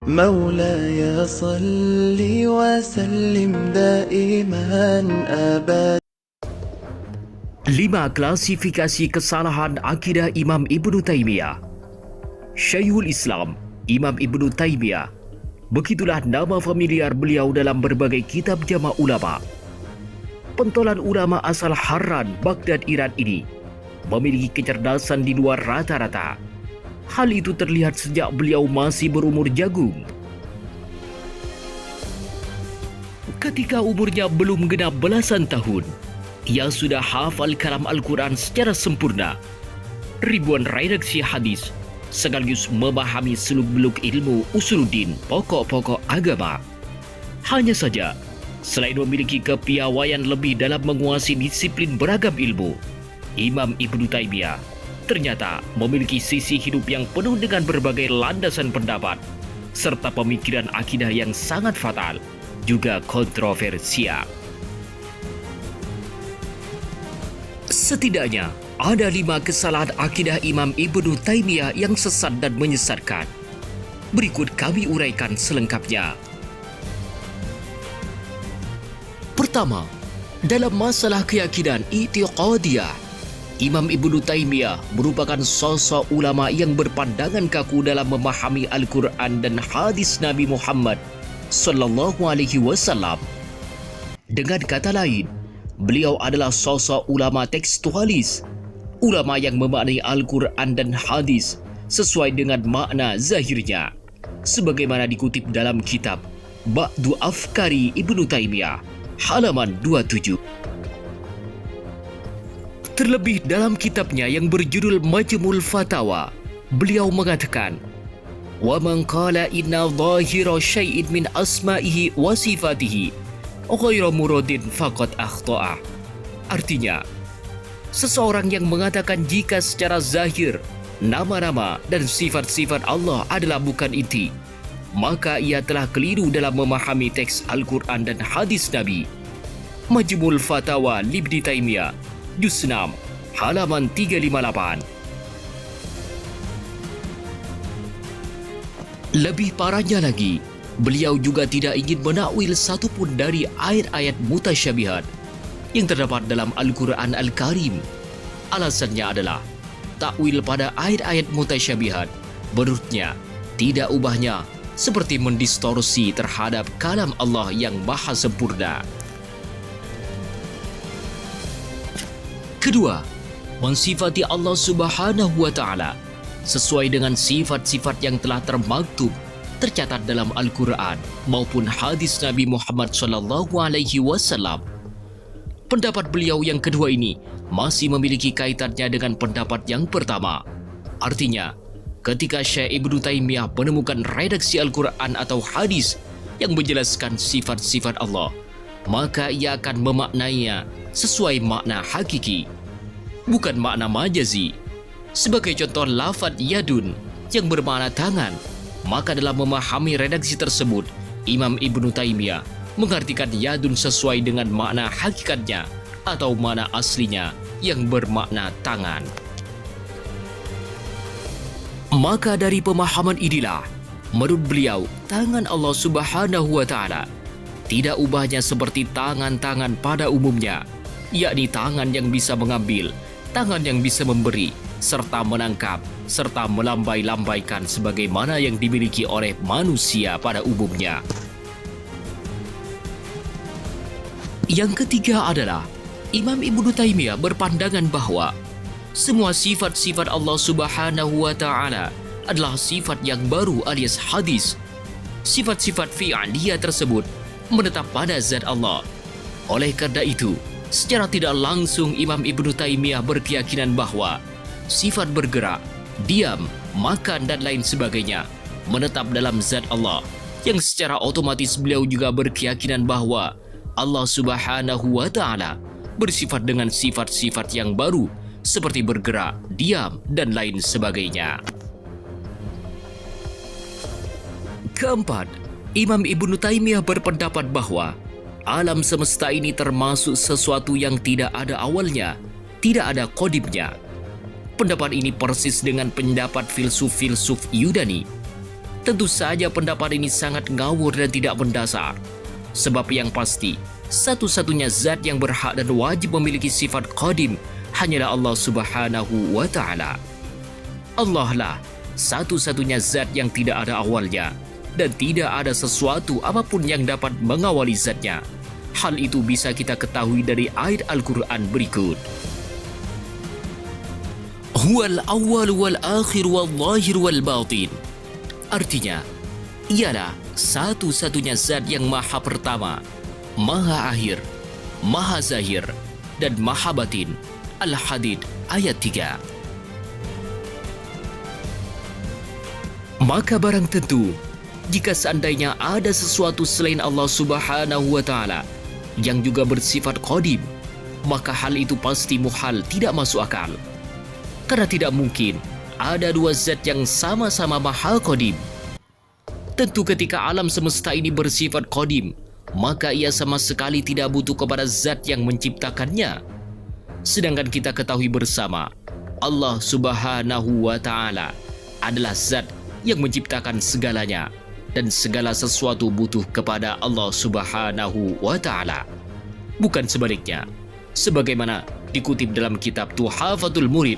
مولاي صل وسلم دائما أبدا. 5 klasifikasi kesalahan akidah Imam Ibnu Taimiyah. Syekhul Islam Imam Ibnu Taimiyah, begitulah nama familiar beliau dalam berbagai kitab jama' ulama. Pentolan ulama asal Harran, Baghdad, Iran ini memiliki kecerdasan di luar rata-rata. Hal itu terlihat sejak beliau masih berumur jagung. Ketika umurnya belum genap belasan tahun, ia sudah hafal kalam Al-Quran secara sempurna, ribuan redaksi hadis, sekaligus memahami seluk-beluk ilmu usuluddin, pokok-pokok agama. Hanya saja, selain memiliki kepiawaian lebih dalam menguasai disiplin beragam ilmu, Imam Ibnu Taimiyah ternyata memiliki sisi hidup yang penuh dengan berbagai landasan pendapat, serta pemikiran akidah yang sangat fatal, juga kontroversial. Setidaknya ada 5 kesalahan akidah Imam Ibnu Taimiyah yang sesat dan menyesatkan. Berikut kami uraikan selengkapnya. Pertama, dalam masalah keyakinan i'tiqadiyah, Imam Ibnu Taimiyah merupakan sosok ulama yang berpandangan kaku dalam memahami Al-Quran dan hadis Nabi Muhammad sallallahu alaihi wasallam. Dengan kata lain, beliau adalah sosok ulama tekstualis, ulama yang memaknai Al-Quran dan hadis sesuai dengan makna zahirnya, sebagaimana dikutip dalam kitab Ba'du Afkari Ibnu Taimiyah, halaman 27. Terlebih dalam kitabnya yang berjudul Majmul Fatawa, beliau mengatakan, "Wa man qala inna dhahira syai'in min asma'ihi wa sifatihi ghairu muradin faqad akhta'a." Artinya, seseorang yang mengatakan jika secara zahir nama-nama dan sifat-sifat Allah adalah bukan inti, maka ia telah keliru dalam memahami teks Al-Quran dan hadis Nabi. Majmul Fatawa Ibnu Taimiyah, Juz 6, halaman 358. Lebih parahnya lagi, beliau juga tidak ingin menakwil satupun dari ayat-ayat mutasyabihat yang terdapat dalam Al-Quran Al-Karim. Alasannya adalah, takwil pada ayat-ayat mutasyabihat menurutnya tidak ubahnya seperti mendistorsi terhadap kalam Allah yang maha sempurna. Kedua, mensifati Allah Subhanahu wa Ta'ala sesuai dengan sifat-sifat yang telah termaktub tercatat dalam Al-Quran maupun hadis Nabi Muhammad sallallahu alaihi wasallam. Pendapat beliau yang kedua ini masih memiliki kaitannya dengan pendapat yang pertama. Artinya, ketika Syekh Ibnu Taimiyah menemukan redaksi Al-Quran atau hadis yang menjelaskan sifat-sifat Allah, maka ia akan memaknainya sesuai makna hakiki, bukan makna majazi. Sebagai contoh lafaz yadun yang bermakna tangan, maka dalam memahami redaksi tersebut, Imam Ibnu Taimiyah mengartikan yadun sesuai dengan makna hakikatnya atau makna aslinya yang bermakna tangan. Maka dari pemahaman inilah, menurut beliau, tangan Allah Subhanahu wa Ta'ala tidak ubahnya seperti tangan-tangan pada umumnya, yakni tangan yang bisa mengambil, tangan yang bisa memberi, serta menangkap, serta melambai-lambaikan sebagaimana yang dimiliki oleh manusia pada umumnya. Yang ketiga adalah, Imam Ibnu Taimiyah berpandangan bahwa semua sifat-sifat Allah Subhanahu wa Ta'ala adalah sifat yang baru alias hadis. Sifat-sifat fi'aliyah tersebut menetap pada zat Allah. Oleh karena itu, secara tidak langsung Imam Ibnu Taimiyah berkeyakinan bahwa sifat bergerak, diam, makan dan lain sebagainya menetap dalam zat Allah, yang secara otomatis beliau juga berkeyakinan bahwa Allah Subhanahu wa Ta'ala bersifat dengan sifat-sifat yang baru seperti bergerak, diam, dan lain sebagainya. Keempat, Imam Ibnu Taimiyah berpendapat bahwa alam semesta ini termasuk sesuatu yang tidak ada awalnya, tidak ada kodimnya. Pendapat ini persis dengan pendapat filsuf-filsuf Yunani. Tentu saja pendapat ini sangat ngawur dan tidak berdasar. Sebab yang pasti, satu-satunya zat yang berhak dan wajib memiliki sifat qadim hanyalah Allah Subhanahu wa Ta'ala. Allah lah satu-satunya zat yang tidak ada awalnya dan tidak ada sesuatu apapun yang dapat mengawali zatnya. Hal itu bisa kita ketahui dari ayat Al-Quran berikut. Huwal awwal wal akhir wal zahir wal batin. Artinya, ialah satu-satunya zat yang maha pertama, maha akhir, maha zahir, dan maha batin. Al-Hadid ayat 3. Maka barang tentu, jika seandainya ada sesuatu selain Allah Subhanahu wa Ta'ala yang juga bersifat qadim, maka hal itu pasti muhal, tidak masuk akal. Karena tidak mungkin ada dua zat yang sama-sama maha qadim. Tentu ketika alam semesta ini bersifat qadim, maka ia sama sekali tidak butuh kepada zat yang menciptakannya. Sedangkan kita ketahui bersama, Allah Subhanahu wa Ta'ala adalah zat yang menciptakan segalanya, dan segala sesuatu butuh kepada Allah Subhanahu wa Ta'ala. Bukan sebaliknya, sebagaimana dikutip dalam kitab Tuhfatul Murid,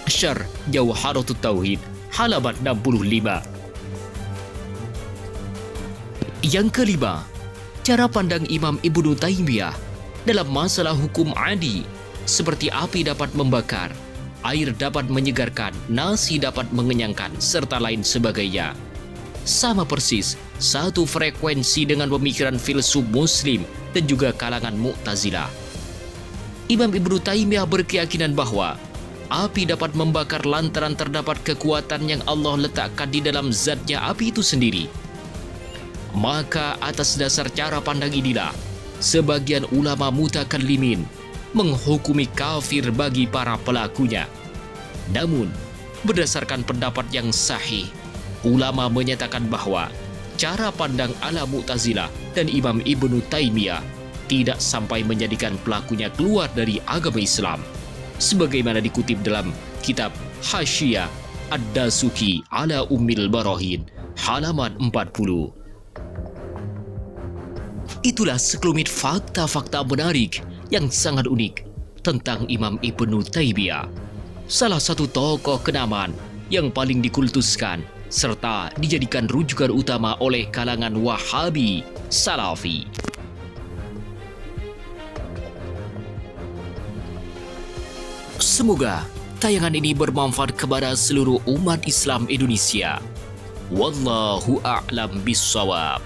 Syarh Jawharatut Tauhid, halaman 65. Yang kelima, cara pandang Imam Ibnu Taimiyah dalam masalah hukum adi, seperti api dapat membakar, air dapat menyegarkan, nasi dapat mengenyangkan, serta lain sebagainya. Sama persis, satu frekuensi dengan pemikiran filsuf Muslim dan juga kalangan Mu'tazilah. Imam Ibnu Taimiyah berkeyakinan bahwa api dapat membakar lantaran terdapat kekuatan yang Allah letakkan di dalam zatnya api itu sendiri. Maka atas dasar cara pandang inilah, sebagian ulama mutakallimin menghukumi kafir bagi para pelakunya. Namun, berdasarkan pendapat yang sahih, ulama menyatakan bahwa cara pandang ala Mu'tazilah dan Imam Ibnu Taimiyah tidak sampai menjadikan pelakunya keluar dari agama Islam, sebagaimana dikutip dalam kitab Hasyiyah Ad-Dasuki ala Ummil Barahin, halaman 40. Itulah sekelumit fakta-fakta menarik yang sangat unik tentang Imam Ibnu Taimiyah, salah satu tokoh kenamaan yang paling dikultuskan serta dijadikan rujukan utama oleh kalangan Wahabi Salafi. Semoga tayangan ini bermanfaat kepada seluruh umat Islam Indonesia. Wallahu a'lam bishawab.